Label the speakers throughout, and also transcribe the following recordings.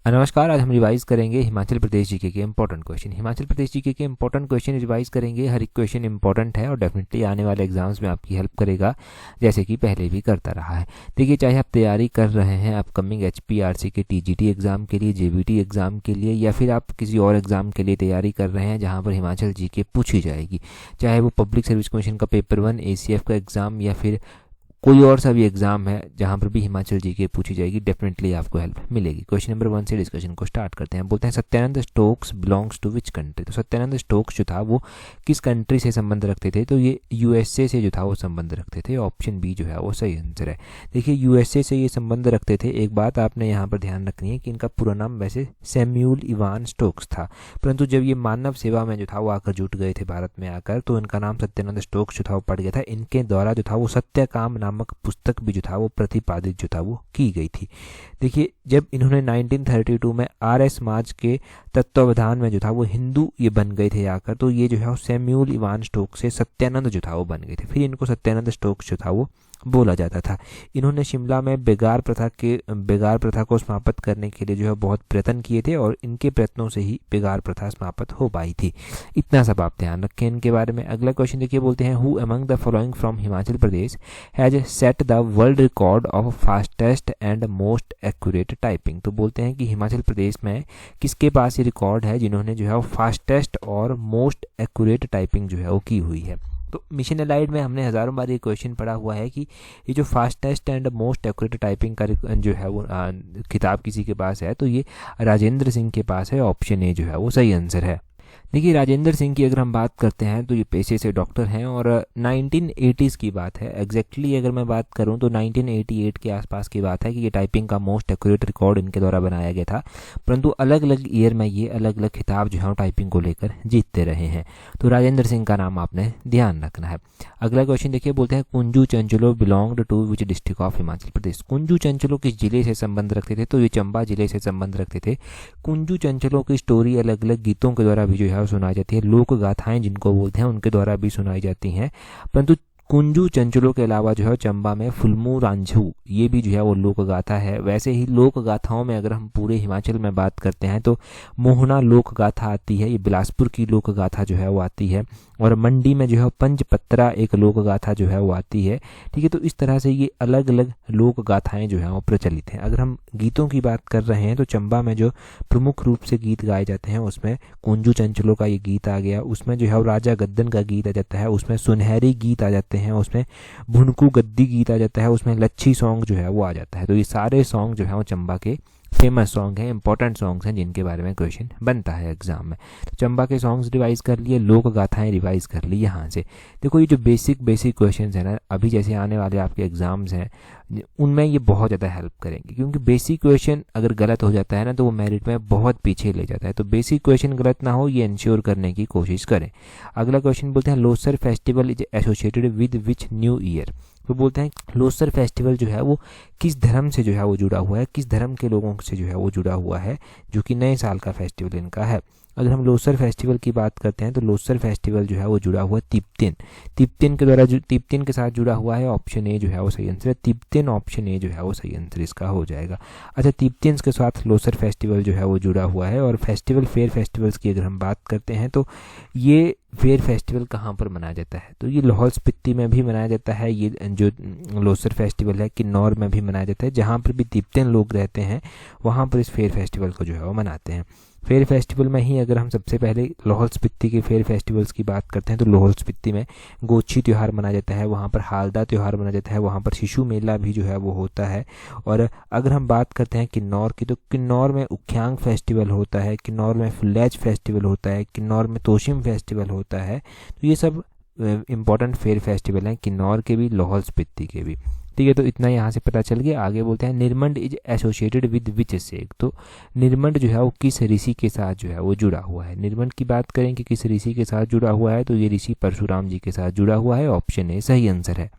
Speaker 1: नमस्कार। आज हम रिवाइज करेंगे हिमाचल प्रदेश जीके के important question. Himachal Pradesh GK के इंपॉर्टेंट क्वेश्चन रिवाइज करेंगे। हर एक क्वेश्चन इंपॉर्टेंट है और डेफिनेटली आने वाले एग्जाम्स में आपकी हेल्प करेगा, जैसे कि पहले भी करता रहा है। देखिए, चाहे आप तैयारी कर रहे हैं अपकमिंग HPRC के TGT एग्जाम के लिए, JBT एग्जाम के लिए, या फिर आप किसी और एग्जाम के लिए तैयारी कर रहे हैं जहाँ पर हिमाचल जीके पूछी जाएगी, चाहे वो पब्लिक सर्विस कमीशन का पेपर 1, ACF का एग्जाम, या फिर कोई और सा भी एग्जाम है जहां पर भी हिमाचल जीके पूछी जाएगी, डेफिनेटली आपको हेल्प मिलेगी। क्वेश्चन नंबर 1 से डिस्कशन को स्टार्ट करते हैं। बोलते हैं Satyanand Stokes belongs to which country. तो सत्यानंद स्टोक्स जो था वो किस कंट्री से संबंध रखते थे? तो ये USA से जो था वो संबंध रखते थे। ऑप्शन बी जो है वो सही आंसर है। देखिए, USA से ये संबंध रखते थे। एक बात आपने यहाँ पर ध्यान रखनी है कि इनका पूरा नाम वैसे सैम्यूल इवान स्टोक्स था, परंतु जब ये मानव सेवा में जो था वो आकर जुट गए थे भारत में आकर, तो इनका नाम सत्यानंद स्टोक्स जो था वो पड़ गया था। इनके द्वारा जो था वो सत्यकाम नामक पुस्तक भी जो था वो प्रतिपादित जो था वो की गई थी। देखिए, जब इन्होंने 1932 में आर्य समाज के तत्वावधान में जो था वो हिंदू ये बन गए थे आकर, तो ये जो है सैम्यूल इवान स्टोक्स से सत्यानंद जो था वो बन गए थे। फिर इनको सत्यानंद स्टोक्स जो था वो बोला जाता था। इन्होंने शिमला में बेगार प्रथा को समाप्त करने के लिए जो है बहुत प्रयत्न किए थे और इनके प्रयत्नों से ही बेगार प्रथा समाप्त हो पाई थी। इतना सब आप ध्यान रखें इनके बारे में। अगला क्वेश्चन देखिए, बोलते हैं who among the following from Himachal Pradesh has set the world record of fastest and most accurate typing. तो बोलते हैं कि हिमाचल प्रदेश में किसके पास ये रिकॉर्ड है जिन्होंने जो है वो फास्टेस्ट और मोस्ट एक्यूरेट टाइपिंग जो है वो की हुई है। तो मिशन एलाइड में हमने हज़ारों बार ये क्वेश्चन पढ़ा हुआ है कि ये जो fastest and most accurate typing का जो है वो खिताब किसी के पास है, तो ये राजेंद्र सिंह के पास है। ऑप्शन ए जो है वो सही आंसर है। देखिए, राजेंद्र सिंह की अगर हम बात करते हैं तो ये पेशे से डॉक्टर हैं और 1980s की बात है। एग्जैक्टली अगर मैं बात करूं तो 1988 के आसपास की बात है कि ये टाइपिंग का मोस्ट एक्यूरेट रिकॉर्ड इनके द्वारा बनाया गया था, परंतु अलग अलग ईयर में ये अलग अलग खिताब जो है टाइपिंग को लेकर जीतते रहे हैं। तो राजेंद्र सिंह का नाम आपने ध्यान रखना है। अगला क्वेश्चन देखिए, बोलते हैं Kunju Chanchlo belonged to which district of Himachal Pradesh. Kunju Chanchlo किस जिले से संबंध रखते थे? तो ये चंबा जिले से संबंध रखते थे। कुंजू चंचलों की स्टोरी अलग अलग गीतों के द्वारा भी जो है सुनाई जाती है। लोक गाथाएं जिनको बोलते हैं उनके द्वारा भी सुनाई जाती हैं, परंतु कुंजू चंचलों के अलावा जो है चंबा में फुलमू रांझू ये भी जो है वो लोक गाथा है। वैसे ही लोक गाथाओं में अगर हम पूरे हिमाचल में बात करते हैं तो मोहना लोक गाथा आती है, ये बिलासपुर की लोक गाथा जो है वो आती है, और मंडी में जो है पंचपत्रा एक लोक गाथा जो है वो आती है। ठीक है, तो इस तरह से ये अलग अलग लोक गाथाएं जो है वो प्रचलित हैं। अगर हम गीतों की बात कर रहे हैं तो चंबा में जो प्रमुख रूप से गीत गाए जाते हैं उसमें कुंजू चंचलों का ये गीत आ गया, उसमें जो है राजा गद्दन का गीत आ जाता है, उसमें सुनहरी गीत आ जाते हैं, उसमें भुनकू गद्दी गीत आ जाता है, उसमें लच्छी सॉन्ग जो है वो आ जाता है। तो ये सारे सॉन्ग जो है वो चंबा के फेमस सॉन्ग हैं, इंपॉर्टेंट सॉन्ग्स हैं जिनके बारे में क्वेश्चन बनता है एग्जाम में। तो चंबा के सॉन्ग्स रिवाइज कर लिए, लोक गाथाएं रिवाइज कर ली। यहाँ से देखो, ये जो बेसिक क्वेश्चंस हैं ना, अभी जैसे आने वाले आपके एग्जाम्स हैं उनमें ये बहुत ज़्यादा हेल्प करेंगे, क्योंकि बेसिक क्वेश्चन अगर गलत हो जाता है ना तो वो मेरिट में बहुत पीछे ले जाता है। तो बेसिक क्वेश्चन गलत ना हो ये इंश्योर करने की कोशिश करें। अगला क्वेश्चन बोलते हैं Losar festival is associated with which new year. तो बोलते हैं लोसर फेस्टिवल जो है वो किस धर्म से जो है वो जुड़ा हुआ है, किस धर्म के लोगों से जो है वो जुड़ा हुआ है, जो कि नए साल का फेस्टिवल इनका है। अगर हम लोसर फेस्टिवल की बात करते हैं तो लोसर फेस्टिवल जो है वो जुड़ा हुआ तिब्बतिन के द्वारा तिब्बतिन के साथ जुड़ा हुआ है। ऑप्शन ए जो है वो सही आंसर है। तिब्बतिन ऑप्शन ए जो है वो सही आंसर इसका हो जाएगा। अच्छा, तिब्बतिन के साथ लोसर फेस्टिवल जो है वो जुड़ा हुआ है। और फेयर फेस्टिवल्स की अगर हम बात करते हैं तो ये फेयर फेस्टिवल कहाँ पर मनाया जाता है? तो ये लाहौल स्पीति में भी मनाया जाता है। ये जो लोसर फेस्टिवल है किन्नौर में भी मनाया जाता है। जहाँ पर भी तिब्बतिन लोग रहते हैं वहाँ पर इस फेयर फेस्टिवल को जो है वो मनाते हैं। फेयर फेस्टिवल में ही अगर हम सबसे पहले लाहौल स्पीति के फेयर फेस्टिवल्स की बात करते हैं तो लाहौल स्पीति में गोछी त्यौहार मनाया जाता है, वहाँ पर हालदा त्यौहार मनाया जाता है, वहाँ पर शिशु मेला भी जो है वो होता है। और अगर हम बात करते हैं किन्नौर की तो किन्नौर में उख्यांग फेस्टिवल होता है, किन्नौर में फुलेज फेस्टिवल होता है, किन्नौर में तोशिम फेस्टिवल होता है। तो ये सब इम्पॉर्टेंट फेयर फेस्टिवल हैं किन्नौर के भी, लाहौल स्पीति के भी। ठीक है, तो इतना यहाँ से पता चल गया। आगे बोलते हैं Nirmand is associated with which sect. तो निरमंड जो है वो किस ऋषि के साथ जो है वो जुड़ा हुआ है? निरमंड की बात करें कि किस ऋषि के साथ जुड़ा हुआ है तो ये ऋषि परशुराम जी के साथ जुड़ा हुआ है। ऑप्शन ए सही आंसर है।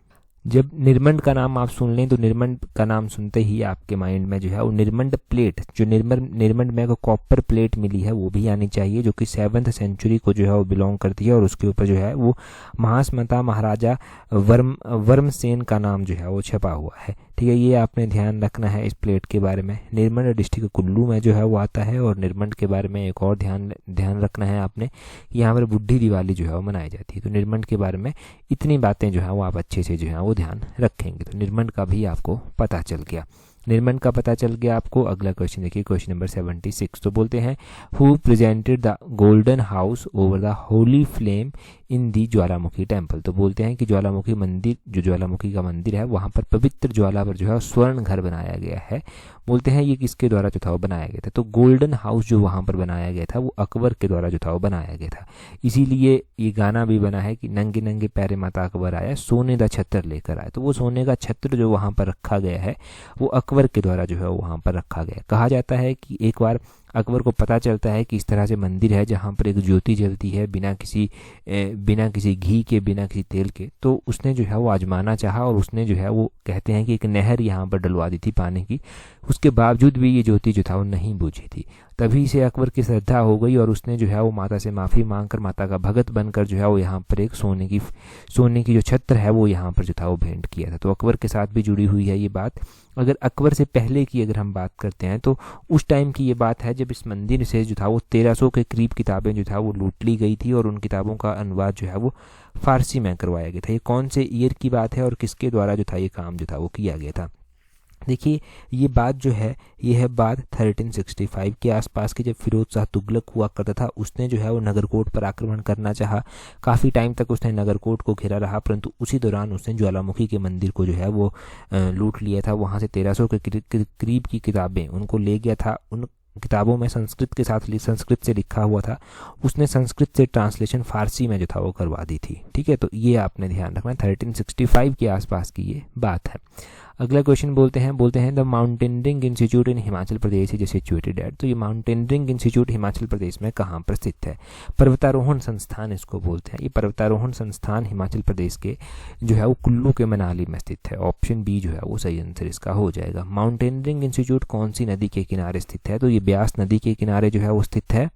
Speaker 1: जब निर्मंड का नाम आप सुन लें तो निर्मंड का नाम सुनते ही आपके माइंड में जो है वो निर्मंड प्लेट, जो निर्मंड में को कॉपर प्लेट मिली है वो भी आनी चाहिए, जो कि 7th सेंचुरी को जो है वो बिलोंग करती है और उसके ऊपर जो है वो महासमता महाराजा वर्मसेन का नाम जो है वो छपा हुआ है। ठीक है, ये आपने ध्यान रखना है इस प्लेट के बारे में। निर्मंड डिस्ट्रिक्ट कुल्लू में जो है वो आता है। और निर्मंड के बारे में एक और ध्यान रखना है आपने, यहाँ पर बुढ़ी दिवाली जो है वो मनाई जाती है। तो निर्मंड के बारे में इतनी बातें जो है वो आप अच्छे से जो है वो ध्यान रखेंगे। तो निर्मंड का भी आपको पता चल गया, निर्मंड का पता चल गया आपको। अगला क्वेश्चन देखिए, क्वेश्चन नंबर 76। तो बोलते हैं who presented the golden house over the holy flame in the Jwalamukhi temple. तो बोलते हैं कि ज्वालामुखी मंदिर, जो ज्वालामुखी का मंदिर है वहाँ पर पवित्र ज्वाला पर जो है स्वर्ण घर बनाया गया है। बोलते हैं ये किसके द्वारा जो था वो बनाया गया था। तो गोल्डन हाउस जो वहाँ पर बनाया गया था वो अकबर के द्वारा जो था वो बनाया गया था। इसीलिए ये गाना भी बना है कि नंगे नंगे पैरे माता अकबर आया, सोने का छत्र लेकर आया। तो वो सोने का छत्र जो वहाँ पर रखा गया है वो अकबर के द्वारा जो है वहाँ पर रखा गया। कहा जाता है कि एक बार अकबर को पता चलता है कि इस तरह से मंदिर है जहाँ पर एक ज्योति जलती है बिना किसी घी के, बिना किसी तेल के। तो उसने जो है वो आजमाना चाहा और उसने जो है वो कहते हैं कि एक नहर यहाँ पर डलवा दी थी पानी की, उसके बावजूद भी ये ज्योति जो था वो नहीं बुझी थी। तभी से अकबर की श्रद्धा हो गई और उसने जो है वो माता से माफ़ी मांगकर, माता का भगत बनकर जो है वो यहाँ पर एक सोने की जो छत्र है वो यहाँ पर जो था वो भेंट किया था। तो अकबर के साथ भी जुड़ी हुई है ये बात। अगर अकबर से पहले की अगर हम बात करते हैं तो उस टाइम की ये बात है जब इस मंदिर से जो था वो 1300 के करीब किताबें जो था वो लूट ली गई थी और उन किताबों का अनुवाद जो है वो फारसी में करवाया गया था। ये कौन से ईयर की बात है और किसके द्वारा जो था ये काम जो था वो किया गया था। देखिए ये बात जो है ये है बात 1365 के आसपास की, जब फिरोज शाह तुगलक हुआ करता था। उसने जो है वो नगरकोट पर आक्रमण करना चाहा। काफ़ी टाइम तक उसने नगरकोट को घेरा रहा, परंतु उसी दौरान उसने ज्वालामुखी के मंदिर को जो है वो लूट लिया था। वहाँ से 1300 के करीब की किताबें उनको ले गया था। उन किताबों में संस्कृत से लिखा हुआ था, उसने संस्कृत से ट्रांसलेशन फारसी में जो था वो करवा दी थी। ठीक है, तो ये आपने ध्यान रखना, 1365 के आसपास की ये बात है। अगला क्वेश्चन बोलते हैं the mountaineering institute in Himachal Pradesh is situated at. तो ये माउंटेनियरिंग इंस्टीट्यूट हिमाचल प्रदेश में कहाँ पर स्थित है। पर्वतारोहण संस्थान इसको बोलते हैं। ये पर्वतारोहण संस्थान हिमाचल प्रदेश के जो है वो कुल्लू के मनाली में स्थित है। ऑप्शन बी जो है वो सही आंसर इसका हो जाएगा। माउंटेनियरिंग इंस्टीट्यूट कौन सी नदी के किनारे स्थित है। तो ये ब्यास नदी के किनारे जो है वो स्थित है।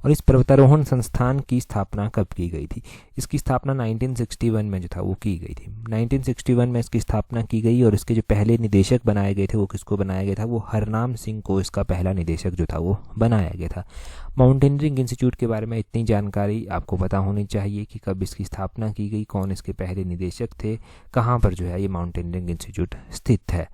Speaker 1: और इस पर्वतारोहण संस्थान की स्थापना कब की गई थी। इसकी स्थापना 1961 में जो था वो की गई थी। 1961 में इसकी स्थापना की गई और इसके जो पहले निदेशक बनाए गए थे वो किसको बनाया गया था। वो हरनाम सिंह को इसका पहला निदेशक जो था वो बनाया गया था। माउंटेनियरिंग इंस्टीट्यूट के बारे में इतनी जानकारी आपको पता होनी चाहिए कि कब इसकी स्थापना की गई, कौन इसके पहले निदेशक थे, कहाँ पर जो है ये माउंटेनियरिंग इंस्टीट्यूट स्थित है।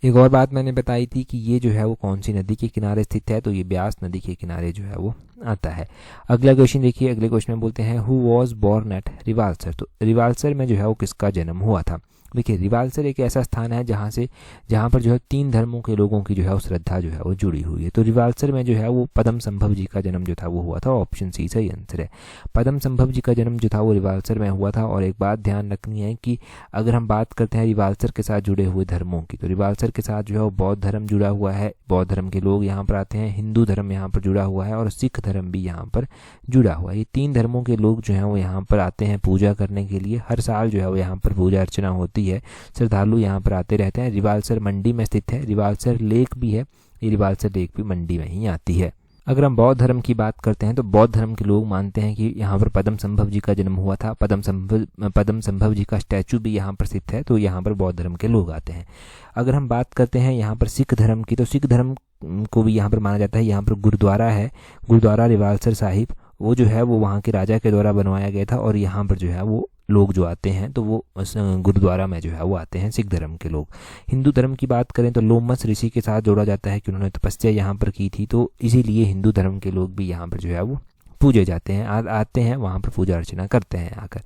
Speaker 1: एक और बात मैंने बताई थी कि ये जो है वो कौन सी नदी के किनारे स्थित है। तो ये ब्यास नदी के किनारे जो है वो आता है। अगला क्वेश्चन देखिए, अगले क्वेश्चन में बोलते हैं who was born at Rewalsar. तो रिवाल्सर में जो है वो किसका जन्म हुआ था। देखिए रिवाल्सर एक ऐसा स्थान है जहाँ पर जो है 3 धर्मों के लोगों की जो है वो श्रद्धा जो है वो जुड़ी हुई है। तो रिवाल्सर में जो है वो पद्म संभव जी का जन्म जो था वो हुआ था। ऑप्शन सी सही आंसर है। पद्म संभव जी का जन्म जो था वो रिवाल्सर में हुआ था। और एक बात ध्यान रखनी है कि अगर हम बात करते हैं रिवाल्सर के साथ जुड़े हुए धर्मों की, तो रिवाल्सर के साथ जो है वो बौद्ध धर्म जुड़ा हुआ है। बौद्ध धर्म के लोग यहाँ पर आते हैं, हिंदू धर्म यहाँ पर जुड़ा हुआ है और सिख धर्म भी यहाँ पर जुड़ा हुआ है। ये 3 धर्मों के लोग जो हैं वो यहाँ पर आते हैं पूजा करने के लिए। हर साल जो है वो यहाँ पर पूजा अर्चना होती है, श्रद्धालु यहाँ पर आते रहते हैं। रिवाल्सर मंडी में स्थित है। रिवाल्सर लेक भी है, ये रिवाल्सर लेक भी मंडी में ही आती है। अगर हम बौद्ध धर्म की बात करते हैं तो बौद्ध धर्म के लोग मानते हैं कि यहाँ पर पद्म संभव जी का जन्म हुआ था। पद्म संभव जी का स्टैचू भी यहाँ पर स्थित है, तो यहाँ पर बौद्ध धर्म के लोग आते हैं। अगर हम बात करते हैं यहाँ पर सिख धर्म की, तो सिख धर्म को भी यहाँ पर माना जाता है। यहाँ पर गुरुद्वारा है, गुरुद्वारा रिवाल्सर साहिब, वो जो है वो वहाँ के राजा के द्वारा बनवाया गया था। और यहाँ पर जो है वो लोग जो आते हैं तो वो गुरुद्वारा में जो है वो आते हैं सिख धर्म के लोग। हिंदू धर्म की बात करें तो लोमस ऋषि के साथ जोड़ा जाता है कि उन्होंने तपस्या यहाँ पर की थी, तो इसीलिए हिंदू धर्म के लोग भी यहाँ पर जो है वो पूजे जाते हैं, आते हैं वहाँ पर पूजा अर्चना करते हैं आकर।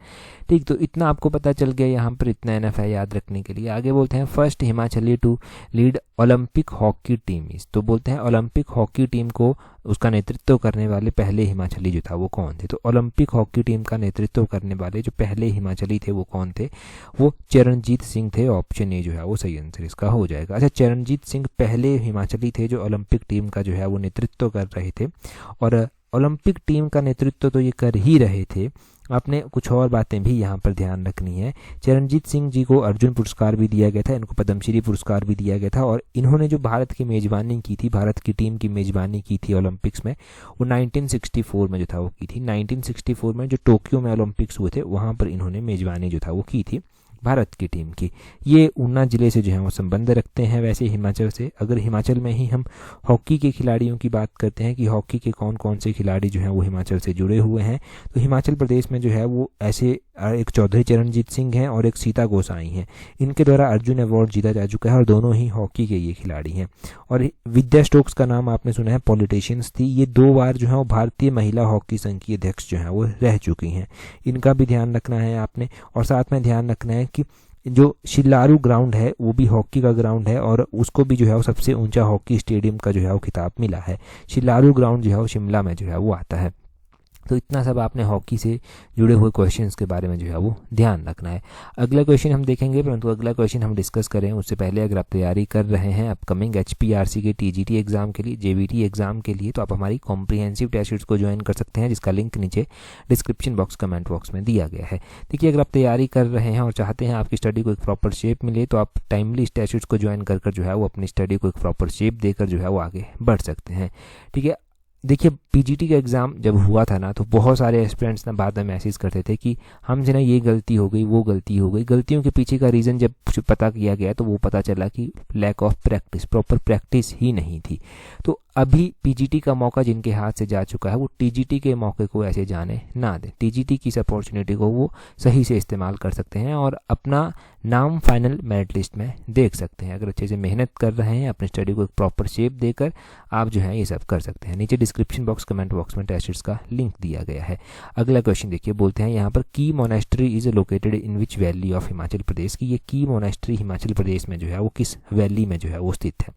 Speaker 1: ठीक, तो इतना आपको पता चल गया यहाँ पर, इतना एनफ है याद रखने के लिए। आगे बोलते हैं first Himachali to lead Olympic hockey team is. तो बोलते हैं ओलंपिक हॉकी टीम को उसका नेतृत्व करने वाले पहले हिमाचली जो था वो कौन थे। तो ओलंपिक हॉकी टीम का नेतृत्व करने वाले जो पहले हिमाचली थे वो कौन थे, वो चरणजीत सिंह थे। ऑप्शन ए जो है वो सही आंसर इसका हो जाएगा। अच्छा, चरणजीत सिंह पहले हिमाचली थे जो ओलंपिक टीम का जो है वो नेतृत्व कर रहे थे। और ओलंपिक टीम का नेतृत्व तो ये कर ही रहे थे, आपने कुछ और बातें भी यहाँ पर ध्यान रखनी है। चरणजीत सिंह जी को अर्जुन पुरस्कार भी दिया गया था, इनको पद्मश्री पुरस्कार भी दिया गया था, और इन्होंने जो भारत की मेज़बानी की थी, भारत की टीम की मेज़बानी की थी ओलंपिक्स में, वो 1964 में जो था वो की थी। 1964 में जो टोक्यो में ओलंपिक्स हुए थे वहाँ पर इन्होंने मेज़बानी जो था वो की थी भारत की टीम की। ये ऊना ज़िले से जो है वो संबंध रखते हैं वैसे हिमाचल से। अगर हिमाचल में ही हम हॉकी के खिलाड़ियों की बात करते हैं कि हॉकी के कौन कौन से खिलाड़ी जो हैं वो हिमाचल से जुड़े हुए हैं, तो हिमाचल प्रदेश में जो है वो ऐसे एक चौधरी चरणजीत सिंह हैं और एक सीता गोसाई हैं। इनके द्वारा अर्जुन अवार्ड जीता जा चुका है और दोनों ही हॉकी के ये खिलाड़ी हैं। और विद्या स्टोक्स का नाम आपने सुना है, पॉलिटिशियंस थी, ये 2 बार जो है वो भारतीय महिला हॉकी संघ की अध्यक्ष जो है वो रह चुकी हैं। इनका भी ध्यान रखना है आपने। और साथ में ध्यान रखना है कि जो शिलारू ग्राउंड है वो भी हॉकी का ग्राउंड है और उसको भी जो है वो सबसे ऊंचा हॉकी स्टेडियम का जो है वो खिताब मिला है। शिलारू ग्राउंड जो है वो शिमला में जो है वो आता है। तो इतना सब आपने हॉकी से जुड़े हुए क्वेश्चंस के बारे में जो है वो ध्यान रखना है। अगला क्वेश्चन हम देखेंगे, परंतु अगला क्वेश्चन हम डिस्कस करें उससे पहले अगर आप तैयारी कर रहे हैं अपकमिंग HPRC के TGT एग्जाम के लिए, JBT एग्जाम के लिए, तो आप हमारी कॉम्प्रिहेंसिव टेस्ट सीरीज को ज्वाइन कर सकते हैं, जिसका लिंक नीचे डिस्क्रिप्शन बॉक्स कमेंट बॉक्स में दिया गया है। देखिए, अगर आप तैयारी कर रहे हैं और चाहते हैं आपकी स्टडी को एक प्रॉपर शेप मिले, तो आप टाइमली इस टेस्ट सीरीज को ज्वाइन कर जो है वो अपनी स्टडी को एक प्रॉपर शेप देकर जो है वो आगे बढ़ सकते हैं। ठीक है, देखिए PGT का एग्ज़ाम जब हुआ था ना, तो बहुत सारे एस्पिरेंट्स ना बाद में मैसेज करते थे कि हमसे ना ये गलती हो गई, वो गलती हो गई। गलतियों के पीछे का रीज़न जब पता किया गया तो वो पता चला कि lack of practice, proper practice ही नहीं थी। तो अभी PGT का मौका जिनके हाथ से जा चुका है वो TGT के मौके को ऐसे जाने ना दें। TGT की इस अपॉर्चुनिटी को वो सही से इस्तेमाल कर सकते हैं और अपना नाम फाइनल मेरिट लिस्ट में देख सकते हैं। अगर अच्छे से मेहनत कर रहे हैं, अपनी स्टडी को एक प्रॉपर शेप देकर आप जो है ये सब कर सकते हैं। नीचे डिस्क्रिप्शन बॉक्स कमेंट बॉक्स में टेस्ट सीरीज का लिंक दिया गया है। अगला क्वेश्चन देखिए, बोलते हैं यहाँ पर Key monastery is located in which valley of Himachal Pradesh. की ये की मोनेस्ट्री हिमाचल प्रदेश में जो है वो किस वैली में जो है वो स्थित है।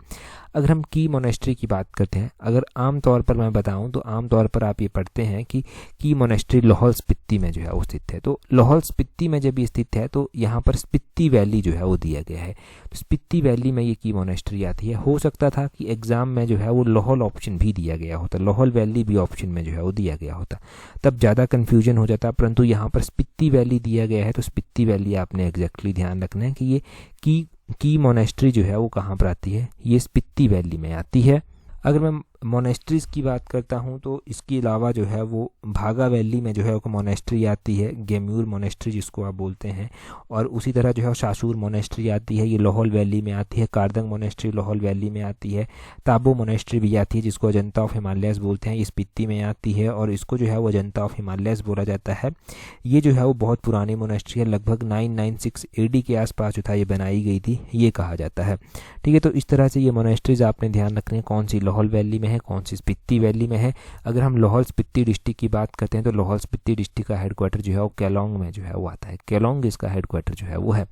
Speaker 1: अगर हम की मोनेस्ट्री की बात करते हैं, अगर आम तौर पर मैं बताऊं तो आम तौर पर आप ये पढ़ते हैं कि की मोनेस्ट्री लाहौल स्पीति में जो है वो स्थित है। तो लाहौल स्पीति में जब ये स्थित है तो यहाँ पर स्पीति वैली जो है वो दिया गया है। तो स्पीति वैली में ये की मोनेस्ट्री आती है। हो सकता था कि एग्जाम में जो है वो लाहौल ऑप्शन भी दिया गया होता, लाहौल वैली भी ऑप्शन में जो है वो दिया गया होता, तब ज़्यादा कन्फ्यूजन हो जाता। परंतु यहाँ पर स्पीति वैली दिया गया है, तो स्पीति वैली आपने एग्जैक्टली ध्यान रखना है कि ये की मोनेस्ट्री जो है वो कहाँ पर आती है, ये स्पीति वैली में आती है। अगर मैं मोनेस्ट्रीज़ की बात करता हूँ तो इसके अलावा जो है वो भागा वैली में जो है वो मोनेस्ट्री आती है, गेम्यूर मोनेस्ट्री जिसको आप बोलते हैं, और उसी तरह जो है शाशूर मोनेस्ट्री आती है, ये लाहौल वैली में आती है। कारदंग मोनेस्ट्री लाहौल वैली में आती है। ताबो मोनेस्ट्री भी आती है जिसको अजंता ऑफ हिमालयस बोलते हैं, ये स्पीति में आती है और इसको जो है वो अजंता ऑफ हिमालयस बोला जाता है। ये जो है वो बहुत पुरानी मोनेस्ट्री है, लगभग 996 AD के आसपास जो था ये बनाई गई थी, ये कहा जाता है। ठीक है, तो इस तरह से ये मोनेस्ट्रीज आपने ध्यान रखनी है, कौन सी लाहौल वैली में है, कौन सी स्पीति वैली में है। अगर हम लाहौल स्पीति डिस्ट्रिक्ट की बात करते हैं तो लाहौल स्पीति डिस्ट्रिक्ट का हेडक्वार्टर जो है वो केलोंग में जो है वो आता है, केलोंग इसका हेडक्वार्टर जो है वो है।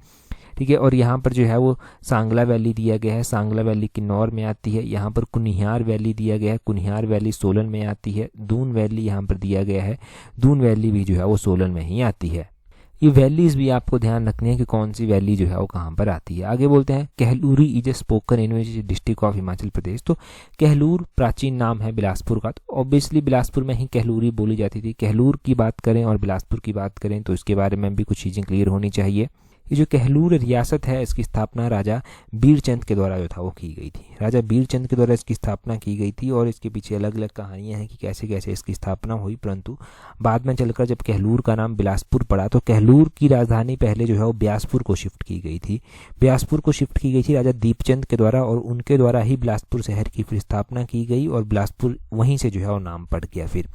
Speaker 1: ठीक है, और यहाँ पर जो है वो सांगला वैली दिया गया है, सांगला वैली किन्नौर में आती है। यहाँ पर कुनिहार वैली दिया गया है, कुनिहार वैली सोलन में आती है। दून वैली यहाँ पर दिया गया है, दून वैली भी जो है वो सोलन में ही आती है। ये वैलीज़ भी आपको ध्यान रखनी है कि कौन सी वैली जो है वो कहाँ पर आती है। आगे बोलते हैं Kahluri is a spoken in district of Himachal Pradesh. तो कहलूर प्राचीन नाम है बिलासपुर का, तो ऑब्वियसली बिलासपुर में ही कहलूरी बोली जाती थी। कहलूर की बात करें और बिलासपुर की बात करें तो इसके बारे में भी कुछ चीज़ें क्लियर होनी चाहिए। ये जो कहलूर रियासत है इसकी स्थापना राजा बीरचंद के द्वारा जो था वो की गई थी। राजा बीरचंद के द्वारा इसकी स्थापना की गई थी और इसके पीछे अलग अलग कहानियां हैं कि कैसे कैसे इसकी स्थापना हुई। परंतु बाद में चलकर जब कहलूर का नाम बिलासपुर पड़ा तो कहलूर की राजधानी पहले जो है वो ब्यासपुर को शिफ्ट की गई थी। ब्यासपुर को शिफ्ट की गई थी राजा दीपचंद के द्वारा और उनके द्वारा ही बिलासपुर शहर की फिर स्थापना की गई और बिलासपुर वहीं से जो है वो नाम पड़ गया। फिर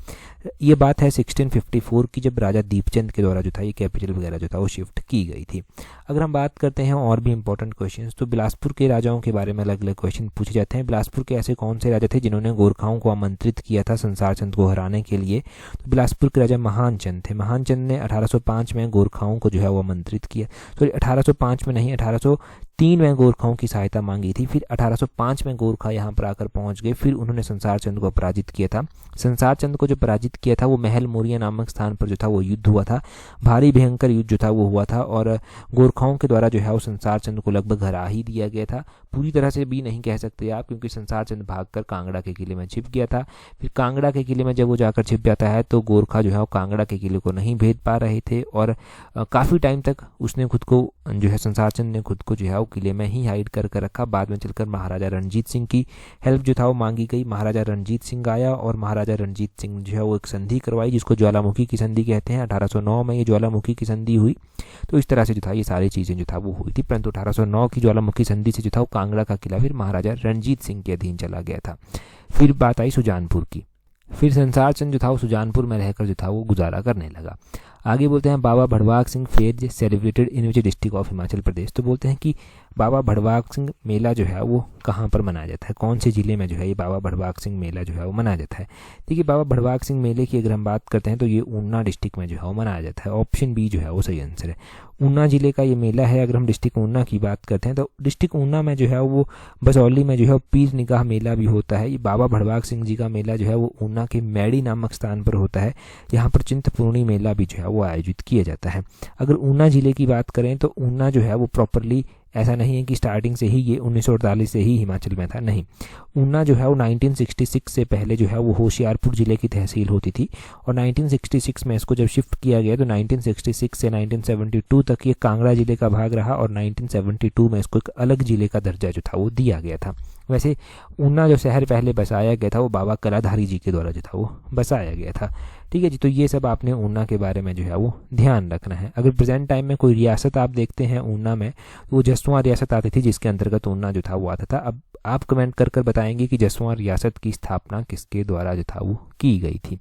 Speaker 1: ये बात है 1654 की, जब राजा दीपचंद के द्वारा जो था ये कैपिटल वगैरह जो था वो शिफ्ट की गई थी। अगर हम बात करते हैं और भी इंपॉर्टेंट क्वेश्चंस, तो बिलासपुर के राजाओं के बारे में अलग अलग क्वेश्चन पूछे जाते हैं। बिलासपुर के ऐसे कौन से राजा थे जिन्होंने गोरखाओं को आमंत्रित किया था संसार चंद को हराने के लिए? तो बिलासपुर के राजा महानचंद थे। महानचंद ने 1805 में गोरखाओं को जो है वो आमंत्रित किया। सॉरी 1805 में नहीं, 1803 3 में गोरखाओं की सहायता मांगी थी। फिर 1805 में गोरखा यहाँ पर आकर पहुँच गए। फिर उन्होंने संसार चंद को पराजित किया था। संसार चंद को जो पराजित किया था वो महल मोरिया नामक स्थान पर जो था वो युद्ध हुआ था। भारी भयंकर युद्ध जो था वो हुआ था और गोरखाओं के द्वारा जो है वो संसार चंद को लगभग हरा ही दिया गया था। पूरी तरह से भी नहीं कह सकते आप, क्योंकि संसार चंद भागकर कांगड़ा के किले में छिप गया था। फिर कांगड़ा के किले में जब वो जाकर छिप जाता है तो गोरखा जो है वो कांगड़ा के किले को नहीं भेद पा रहे थे और काफ़ी टाइम तक उसने खुद को जो है संसार चंद ने खुद को जो है वो किले में ही हाइड कर रखा। बाद में चलकर महाराजा रणजीत सिंह की हेल्प जो था वो मांगी गई। महाराजा रणजीत सिंह आया और महाराजा रणजीत सिंह जो है वो एक संधि करवाई जिसको ज्वालामुखी की संधि कहते हैं। 1809 में ये ज्वालामुखी की संधि हुई। तो इस तरह से जो था ये सारी चीज़ें जो था वो हुई थी। परंतु 1809 की ज्वालामुखी संधि से जो था वो कांगड़ा का किला फिर महाराजा रणजीत सिंह के अधीन चला गया था। फिर बात आई सुजानपुर की। फिर संसार चंद जो था वो सुजानपुर में रहकर जो था वो गुजारा करने लगा। आगे बोलते हैं Baba Bhadwak Singh fair celebrated in which district of Himachal Pradesh. तो बोलते हैं कि बाबा भड़वाक सिंह मेला जो है वो कहाँ पर मनाया जाता है, कौन से ज़िले में जो है ये बाबा भड़वाक सिंह मेला जो है वो मनाया जाता है। देखिए बाबा भड़वाक सिंह मेले की अगर हम बात करते हैं तो ये ऊना डिस्ट्रिक्ट में जो है वो मनाया जाता है। ऑप्शन बी जो है वो सही आंसर है। ऊना ज़िले का ये मेला है। अगर हम डिस्ट्रिक्ट ऊना की बात करते हैं तो डिस्ट्रिक्ट ऊना में जो है वो बसौली में जो है पीर निगाह मेला भी होता है। ये बाबा भड़वाक सिंह जी का मेला जो है वो ऊना के मैड़ी नामक स्थान पर होता है। यहाँ पर चिंतपूर्णी मेला भी जो है वो आयोजित किया जाता है। अगर ऊना ज़िले की बात करें तो ऊना जो है वो प्रॉपरली ऐसा नहीं है कि स्टार्टिंग से ही ये 1948 से ही हिमाचल में था, नहीं। ऊना जो है वो 1966 से पहले जो है वो होशियारपुर ज़िले की तहसील होती थी और 1966 में इसको जब शिफ्ट किया गया तो 1966 से 1972 तक ये कांगड़ा ज़िले का भाग रहा और 1972 में इसको एक अलग ज़िले का दर्जा जो था वो दिया गया था। वैसे ऊना जो शहर पहले बसाया गया था वो बाबा कलाधारी जी के द्वारा जो था वो बसाया गया था। ठीक है जी, तो ये सब आपने ऊना के बारे में जो है वो ध्यान रखना है। अगर प्रेजेंट टाइम में कोई रियासत आप देखते हैं ऊना में तो वो जसवां रियासत आती थी जिसके अंतर्गत ऊना जो था वो आता था। अब आप कमेंट कर बताएंगे कि जसवां रियासत की स्थापना किसके द्वारा जो था वो की गई थी।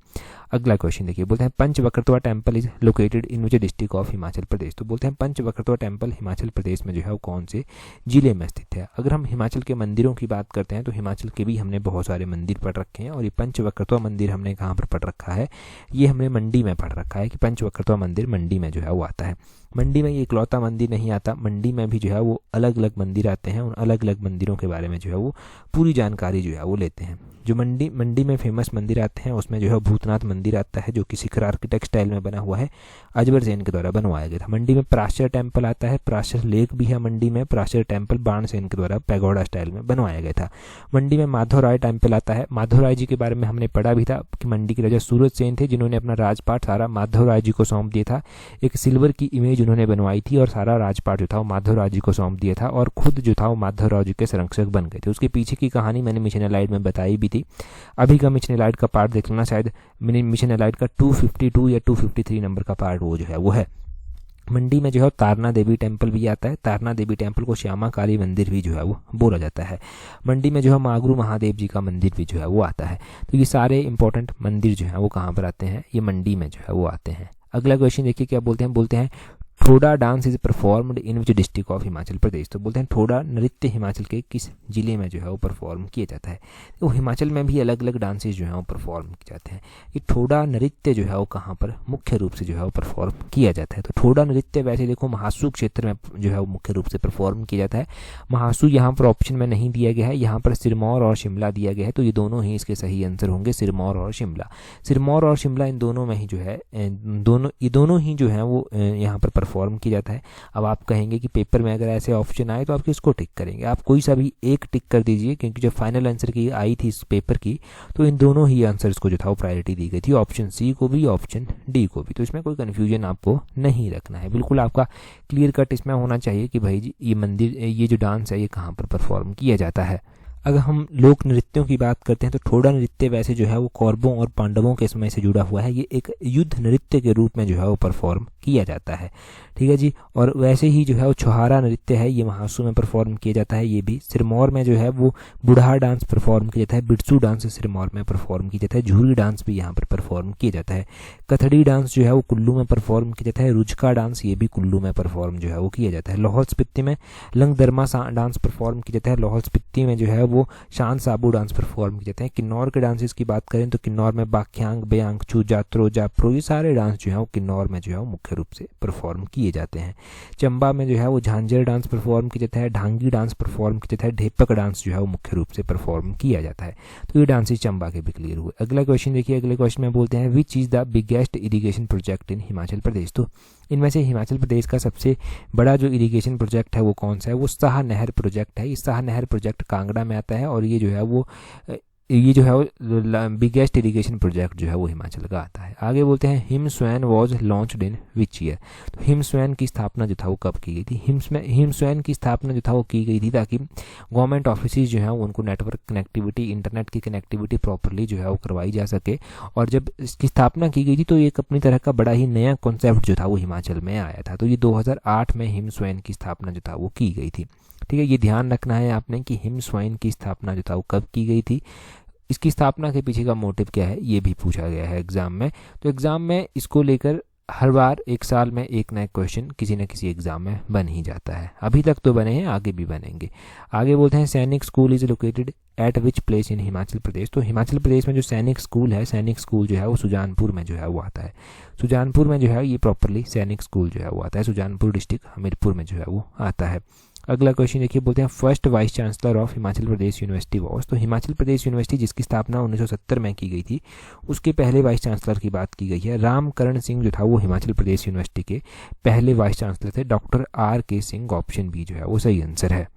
Speaker 1: अगला क्वेश्चन देखिए, बोलते हैं Panchvaktra temple is located in which district of Himachal Pradesh. तो बोलते हैं पंचवक्रतवा टेम्पल हिमाचल प्रदेश में जो है वो कौन से जिले में स्थित है। अगर हम हिमाचल के मंदिरों की बात करते हैं तो हिमाचल के भी हमने बहुत सारे मंदिर पढ़ रखे हैं और ये पंचवक्रतवा मंदिर हमने कहाँ पर पढ़ रखा है, ये हमने मंडी में पढ़ रखा है कि पंचवक्रतवा मंदिर मंडी में जो है वो आता है। मंडी में ये इकलौता मंदिर नहीं आता, मंडी में भी जो है वो अलग अलग मंदिर आते हैं। उन अलग अलग मंदिरों के बारे में जो है वो पूरी जानकारी जो है वो लेते हैं। जो मंडी में फेमस मंदिर आते हैं उसमें जो है भूतनाथ मंदिर आता है जो कि शिखर आर्किटेक्ट स्टाइल में बना हुआ है, अजबर सेन के द्वारा बनवाया गया था। मंडी में पराशर टेम्पल आता है, पराशर लेक भी है मंडी में, पराशर टेम्पल बाण सेन के द्वारा पैगोडा स्टाइल में बनवाया गया था। मंडी में माधव राय टेम्पल आता है। माधव राय जी के बारे में हमने पढ़ा भी था कि मंडी के राजा सूरज सेन थे जिन्होंने अपना राजपाट सारा माधव राय जी को सौंप दिया था। एक सिल्वर की इमेज उन्होंने बनवाई थी और सारा राजपाट जो था वो माधव राय जी को सौंप दिया था और खुद जो था वो माधव राय जी के संरक्षक बन गए थे। उसके पीछे की कहानी मैंने मिशन एलाइड में बताई भी थी। अभी का मिशन एलाइड का पार्ट देख लेना, शायद मिशन एलाइड का 252 या 253 नंबर का पार्ट वो जो है वो है। मंडी में जो है तारना देवी टेम्पल भी आता है। तारना देवी टेम्पल को श्यामा काली मंदिर भी जो है वो बोला जाता है। मंडी में जो है मागरू महादेव जी का मंदिर भी जो है वो आता है। तो ये सारे इंपॉर्टेंट मंदिर जो है वो कहाँ पर आते हैं, ये मंडी में जो है वो आते हैं। अगला क्वेश्चन देखिए क्या बोलते हैं Thoda dance is performed in which district of Himachal Pradesh. तो बोलते हैं ठोडा नृत्य हिमाचल के किस जिले में जो है वो परफॉर्म किया जाता है। तो हिमाचल में भी अलग अलग डांसेज जो है वो परफॉर्म किए जाते हैं। ये ठोडा नृत्य जो है वो कहाँ पर मुख्य रूप से जो है वो परफॉर्म किया जाता है। तो ठोडा नृत्य वैसे देखो महासू क्षेत्र में जो है वो मुख्य रूप से परफॉर्म किया जाता है। महासू यहाँ पर ऑप्शन में नहीं दिया गया है, यहाँ पर सिरमौर और शिमला दिया गया है। तो ये दोनों ही इसके सही आंसर होंगे, सिरमौर और शिमला। सिरमौर और शिमला इन दोनों में ही जो है दोनों ही जो है वो यहाँ पर परफॉर्म किया जाता है। अब आप कहेंगे कि पेपर में अगर ऐसे ऑप्शन आए तो आप किसको टिक करेंगे। आप कोई सा भी एक टिक कर दीजिए, क्योंकि जब फाइनल आंसर की आई थी इस पेपर की तो इन दोनों ही आंसर्स को जो था वो प्रायोरिटी दी गई थी, ऑप्शन सी को भी ऑप्शन डी को भी। तो इसमें कोई कन्फ्यूजन आपको नहीं रखना है, बिल्कुल आपका क्लियर कट इसमें होना चाहिए कि भाई ये मंदिर ये जो डांस है ये कहाँ पर परफॉर्म किया जाता है। अगर हम लोक नृत्यों की बात करते हैं तो ठोडा नृत्य वैसे जो है वो कौरवों और पांडवों के समय से जुड़ा हुआ है। ये एक युद्ध नृत्य के रूप में जो है वो परफॉर्म किया जाता है। ठीक है जी। और वैसे ही जो है वो छुहारा नृत्य है, ये महासू में परफॉर्म किया जाता है। ये भी सिरमौर में जो है वो बुढ़ा डांस परफॉर्म किया जाता है। बिरसू डांस सिरमौर में परफॉर्म किया जाता है। झूरी डांस भी यहाँ पर परफॉर्म किया जाता है। कथड़ी डांस जो है वो कुल्लू में परफॉर्म किया जाता है। रुचका डांस ये भी कुल्लू में परफॉर्म जो है वो किया जाता है। लाहौल स्पीति में लंगदरमा डांस परफॉर्म किया जाता है। लाहौल स्पीति में जो है वो शांत साबू डांस परफॉर्म किए जाते हैं। किन्नौर के डांसेस की बात करें तो किन्नौर में बाख्यांग, बेयांग, छू, जात्रो, जाप्रो, ये सारे डांस जो है वो किन्नौर में जो है वो मुख्य रूप से परफॉर्म किए जाते हैं। चंबा में जो है वो झांझर डांस परफॉर्म किया जाता है, ढांगी डांस परफॉर्म किया जाता है, ढेपक डांस जो है वो मुख्य रूप से परफॉर्म किया जाता है। तो ये डांसेस चंबा के भी क्लियर हुए। अगला क्वेश्चन देखिए, अगले क्वेश्चन में बोलते हैं which is the biggest irrigation project in Himachal Pradesh. तो इनमें से हिमाचल प्रदेश का सबसे बड़ा जो इरिगेशन प्रोजेक्ट है वो कौन सा है, वो शाह नहर प्रोजेक्ट है। ये शाह नहर प्रोजेक्ट कांगड़ा में आता है और ये जो है वो बिगेस्ट इरिगेशन प्रोजेक्ट जो है वो हिमाचल का आता है। आगे बोलते हैं him swan was launched in which year. तो हिम स्वैन की स्थापना जो था वो कब की गई थी। हिम स्वैन की स्थापना जो था वो की गई थी ताकि गवर्नमेंट ऑफिस जो है उनको नेटवर्क कनेक्टिविटी, इंटरनेट की कनेक्टिविटी प्रॉपरली जो है वो करवाई जा सके। और जब इसकी स्थापना की गई थी तो एक अपनी तरह का बड़ा ही नया कॉन्सेप्ट जो था वो हिमाचल में आया था। तो ये 2008 में हिम स्वैन की स्थापना जो था वो की गई थी। ठीक है, ये ध्यान रखना है आपने कि हिम स्वैन की स्थापना जो था वो कब की गई थी। इसकी स्थापना के पीछे का मोटिव क्या है ये भी पूछा गया है एग्जाम में। तो एग्जाम में इसको लेकर हर बार एक साल में एक नया क्वेश्चन किसी न किसी एग्जाम में बन ही जाता है। अभी तक तो बने हैं, आगे भी बनेंगे। आगे बोलते हैं Sainik school is located at which place in Himachal Pradesh. तो हिमाचल प्रदेश में जो सैनिक स्कूल है, सैनिक स्कूल जो है वो सुजानपुर में जो है वो आता है। सुजानपुर में जो है ये प्रॉपरली सैनिक स्कूल जो है वो आता है। सुजानपुर डिस्ट्रिक्ट हमीरपुर में जो है वो आता है। अगला क्वेश्चन देखिए, बोलते हैं first vice chancellor of Himachal Pradesh university was. तो हिमाचल प्रदेश यूनिवर्सिटी जिसकी स्थापना 1970 में की गई थी उसके पहले वाइस चांसलर की बात की गई है। रामकरण सिंह जो था वो हिमाचल प्रदेश यूनिवर्सिटी के पहले वाइस चांसलर थे। Doctor R.K. Singh, option B जो है वो सही आंसर है।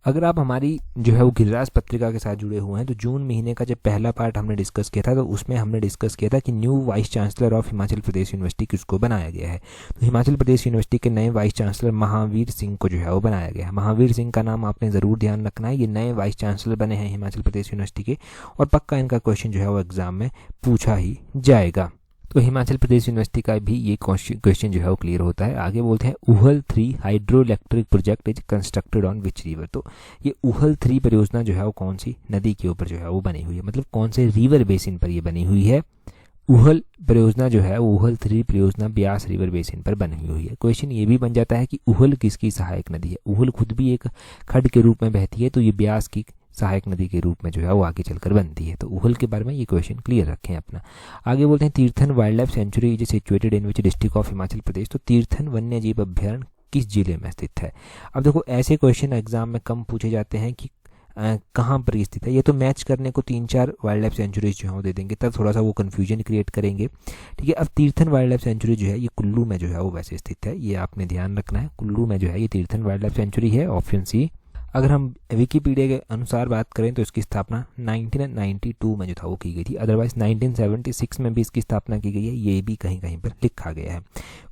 Speaker 1: अगर आप हमारी जो है वो गिरिराज पत्रिका के साथ जुड़े हुए हैं तो जून महीने का जब पहला पार्ट हमने डिस्कस किया था तो उसमें हमने डिस्कस किया था कि new vice chancellor of Himachal Pradesh university किसको बनाया गया है। तो हिमाचल प्रदेश यूनिवर्सिटी के नए वाइस चांसलर महावीर सिंह को जो है वो बनाया गया है। महावीर सिंह का नाम आपने ज़रूर ध्यान रखना है। ये नए वाइस चांसलर बने हैं हिमाचल प्रदेश यूनिवर्सिटी के और पक्का इनका क्वेश्चन जो है वो एग्जाम में पूछा ही जाएगा। तो हिमाचल प्रदेश यूनिवर्सिटी का भी ये क्वेश्चन जो है वो क्लियर होता है। आगे बोलते हैं Uhl 3 hydro electric project is constructed on which river. तो ये उहल 3 परियोजना जो है वो कौन सी नदी के ऊपर जो है वो बनी हुई है, मतलब कौन से रिवर बेसिन पर ये बनी हुई है। उहल परियोजना जो है उहल 3 परियोजना ब्यास रिवर बेसिन पर बनी हुई है। क्वेश्चन ये भी बन जाता है कि उहल किसकी सहायक नदी है। उहल खुद भी एक खड्ड के रूप में बहती है तो ये ब्यास की सहायक नदी के रूप में जो है वो आगे चलकर बनती है। तो उहल के बारे में ये क्वेश्चन क्लियर रखें अपना। आगे बोलते हैं Tirthan wildlife sanctuary is situated in which district of Himachal Pradesh. तो तीर्थन वन्य जीव अभ्यारण्य किस जिले में स्थित है। अब देखो ऐसे क्वेश्चन एग्जाम में कम पूछे जाते हैं कि कहाँ पर स्थित है। ये तो मैच करने को 3-4 वाइल्ड लाइफ सेंचुरीज जो है वो दे देंगे, तब थोड़ा सा वो कन्फ्यूजन क्रिएट करेंगे। ठीक है, अब तीर्थन वाइल्ड लाइफ सेंचुरी जो है ये कुल्लू में जो है वो वैसे स्थित है, ये आपने ध्यान रखना है। कुल्लू में जो है ये तीर्थन वाइल्ड लाइफ सेंचुरी है, ऑप्शन सी। अगर हम विकीपीडिया के अनुसार बात करें तो इसकी स्थापना 1992 में जो था वो की गई थी। अदरवाइज 1976 में भी इसकी स्थापना की गई है, ये भी कहीं कहीं पर लिखा गया है।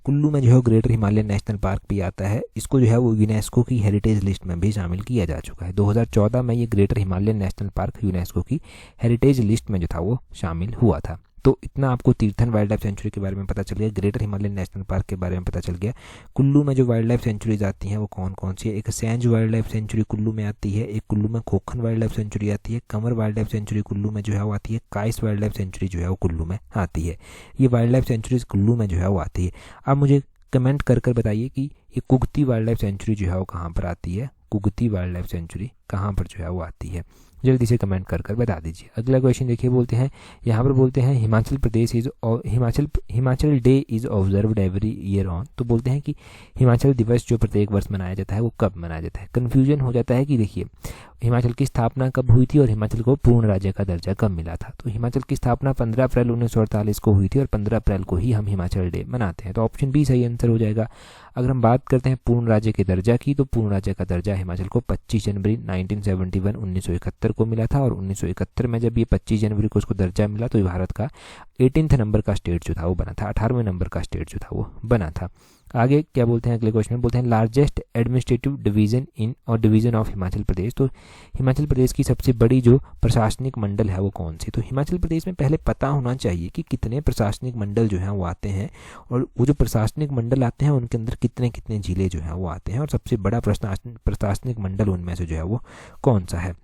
Speaker 1: कुल्लू में जो है ग्रेटर हिमालयन नेशनल पार्क भी आता है। इसको जो है वो यूनेस्को की हेरिटेज लिस्ट में भी शामिल किया जा चुका है। 2014 में ये greater Himalayan national park UNESCO की हेरिटेज लिस्ट में जो था वो शामिल हुआ था। तो इतना आपको तीर्थन वाइल्ड लाइफ सेंचुरी के बारे में पता चल गया, ग्रेटर हिमालयन नेशनल पार्क के बारे में पता चल गया। कुल्लू में जो वाइल्ड लाइफ सेंचुरीज आती हैं वो कौन कौन सी है। एक Sainj wild life sanctuary Kullu में आती है, एक कुल्लू में खोखन वाइल्ड लाइफ सेंचुरी आती है, Kanwar wild life sanctuary Kullu में जो है वो आती है, काइस वाइल्ड लाइफ सेंचुरी जो है वो कुल्लू में आती है। ये वाइल्ड लाइफ सेंचुरीज कुल्लू में जो है वो आती है। अब मुझे कमेंट कर बताइए कि ये कुगती वाइल्ड लाइफ सेंचुरी जो है वो कहाँ पर आती है। कुगती वाइल्ड लाइफ सेंचुरी कहाँ पर जो है वो आती है, जल्दी से कमेंट कर बता दीजिए। अगला क्वेश्चन देखिए, बोलते हैं यहाँ पर बोलते हैं Himachal Pradesh is Himachal day is observed every year on. तो बोलते हैं कि हिमाचल दिवस जो प्रत्येक वर्ष मनाया जाता है वो कब मनाया जाता है। कन्फ्यूजन हो जाता है कि देखिए हिमाचल की स्थापना कब हुई थी और हिमाचल को पूर्ण राज्य का दर्जा कब मिला था। तो हिमाचल की स्थापना 15 अप्रैल 1948 को हुई थी और 15 अप्रैल को ही हम हिमाचल डे मनाते हैं। तो ऑप्शन बी सही आंसर हो जाएगा। अगर हम बात करते हैं पूर्ण राज्य के दर्जा की तो पूर्ण राज्य का दर्जा हिमाचल को 25 जनवरी 1971 को मिला था और 1971 में जब ये 25 जनवरी को उसको दर्जा मिला तो भारत का 18th नंबर का स्टेट जो था वो बना था, 18वें नंबर का स्टेट जो था वो बना था। आगे क्या बोलते हैं अगले क्वेश्चन में, बोलते हैं लार्जेस्ट एडमिनिस्ट्रेटिव डिवीजन इन और डिवीजन ऑफ हिमाचल प्रदेश। तो हिमाचल प्रदेश की सबसे बड़ी जो प्रशासनिक मंडल है वो कौन सी। तो हिमाचल प्रदेश में पहले पता होना चाहिए कि कितने प्रशासनिक मंडल जो हैं वो आते हैं और वो जो प्रशासनिक मंडल आते हैं उनके अंदर कितने कितने जिले जो हैं वो आते हैं और सबसे बड़ा प्रशासनिक मंडल उनमें से जो है वो कौन सा है।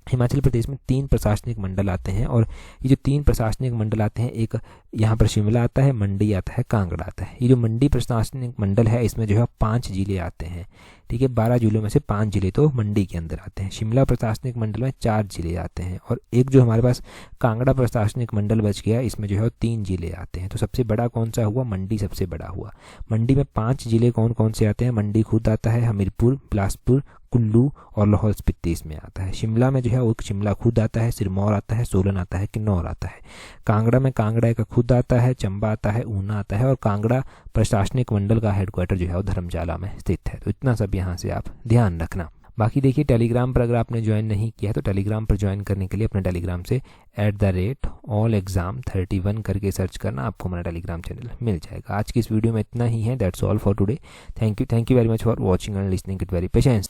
Speaker 1: हिमाचल प्रदेश में 3 प्रशासनिक मंडल आते हैं, और ये जो 3 प्रशासनिक मंडल आते हैं, एक यहाँ पर शिमला आता है, मंडी आता है, कांगड़ा आता है। ये जो मंडी प्रशासनिक मंडल है इसमें जो है 5 जिले आते हैं, ठीक है। 12 जिलों में से 5 जिले तो मंडी के अंदर आते हैं। शिमला प्रशासनिक मंडल में 4 जिले आते हैं, और एक जो हमारे पास कांगड़ा प्रशासनिक मंडल बच गया, इसमें जो है 3 जिले आते हैं। तो सबसे बड़ा कौन सा हुआ? मंडी सबसे बड़ा हुआ। मंडी में 5 जिले कौन कौन से आते हैं? मंडी खुद आता है, हमीरपुर, बिलासपुर, कुल्लू और लाहौल स्पीति इसमें आता है। शिमला में जो है वो शिमला खुद आता है, सिरमौर आता है, सोलन आता है, किन्नौर आता है। कांगड़ा में कांगड़ा का खुद आता है, चंबा आता है, ऊना आता है, और कांगड़ा प्रशासनिक मंडल का हेडक्वार्टर जो है वो धर्मशाला में स्थित है। तो इतना सब यहाँ से आप ध्यान रखना। बाकी देखिए, टेलीग्राम पर अगर आपने ज्वाइन नहीं किया है तो टेलीग्राम पर ज्वाइन करने के लिए अपने टेलीग्राम से @allexam31 करके सर्च करना, आपको हमारा टेलीग्राम चैनल मिल जाएगा। आज की इस वीडियो में इतना ही है। That's all for today. Thank you very much for watching and listening it very patience.